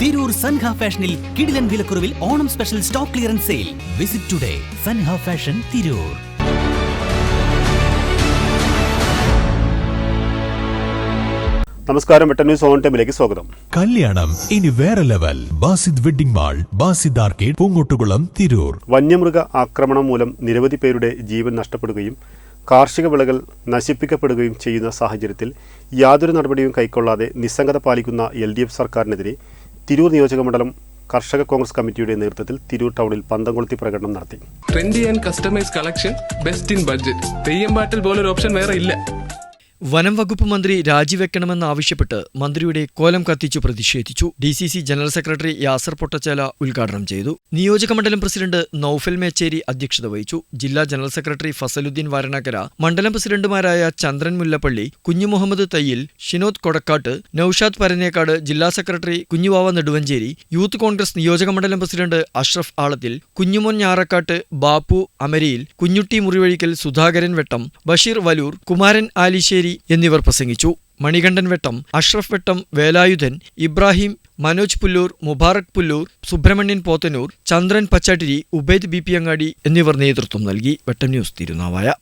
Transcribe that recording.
തിരൂർ സൻഹ ഫാഷനിൽ കിടിലൻ വിലക്കുറവിൽ Onam special stock clearance sale. Visit today Sanha fashion Tirur. നമസ്കാരം, വെട്ടൻ ന്യൂസ് ഓൺ ടൈമിലേക്ക് സ്വാഗതം. കല്യാണം ഇനി വേറെ level. Basid wedding mall, Basid arcade, Poonkottukulam, Tirur. വന്യമൃഗ ആക്രമണം മൂലം നിരവധി പേരുടെ ജീവൻ നഷ്ടപ്പെടുകയും കാർഷിക വിളകൾ നശിപ്പിക്കപ്പെടുകയും ചെയ്യുന്ന സാഹചര്യത്തിൽ യാതൊരു നടപടിയും കൈക്കൊള്ളാതെ നിസ്സംഗത പാലിക്കുന്ന LDF സർക്കാരിനെതിരെ തിരൂർ നിയോജകമണ്ഡലം കർഷക കോൺഗ്രസ് കമ്മിറ്റിയുടെ നേതൃത്വത്തിൽ തിരൂർ ടൗണിൽ പന്തംകൊളുത്തി പ്രകടനം നടത്തി. Trendy and customise collection, best in budget. Theyyam പാട്ടിൽ പോലൊരു ഓപ്ഷൻ വേറെ ഇല്ല. വനം വകുപ്പ് മന്ത്രി രാജിവെക്കണമെന്നാവശ്യപ്പെട്ട് മന്ത്രിയുടെ കോലം കത്തിച്ചു പ്രതിഷേധിച്ചു. DCC ജനറൽ സെക്രട്ടറി യാസർ പൊട്ടച്ചേല ഉദ്ഘാടനം ചെയ്തു. നിയോജകമണ്ഡലം പ്രസിഡന്റ് നൌഫൽ മേച്ചേരി അധ്യക്ഷത വഹിച്ചു. ജില്ലാ ജനറൽ സെക്രട്ടറി ഫസലുദ്ദീൻ വാരണക്കര, മണ്ഡലം പ്രസിഡന്റുമാരായ ചന്ദ്രൻ മുല്ലപ്പള്ളി, കുഞ്ഞുമുഹമ്മദ് തയ്യിൽ, ഷിനോദ് കൊടക്കാട്ട്, നൌഷാദ് പരനേക്കാട്, ജില്ലാ സെക്രട്ടറി കുഞ്ഞുവാവ നെടുവഞ്ചേരി, യൂത്ത് കോൺഗ്രസ് നിയോജകമണ്ഡലം പ്രസിഡന്റ് അഷ്റഫ് ആളത്തിൽ, കുഞ്ഞുമോൻ ഞാറക്കാട്ട്, ബാപ്പു അമരിയിൽ, കുഞ്ഞുട്ടി മുറിവഴിക്കൽ, സുധാകരൻ വെട്ടം, ബഷീർ വലൂർ, കുമാരൻ ആലിശ്ശേരി എന്നിവർ പ്രസംഗിച്ചു. മണികണ്ഠൻ വെട്ടം, അഷ്റഫ് വെട്ടം, വേലായുധൻ, ഇബ്രാഹിം, മനോജ് പുല്ലൂർ, മുബാറക് പുല്ലൂർ, സുബ്രഹ്മണ്യൻ പോത്തന്നൂർ, ചന്ദ്രൻ പച്ചാട്ടിരി, ഉബൈദ് BP അങ്ങാടി എന്നിവർ നേതൃത്വം നൽകി. വെട്ടം ന്യൂസ് തിരുനാവായ.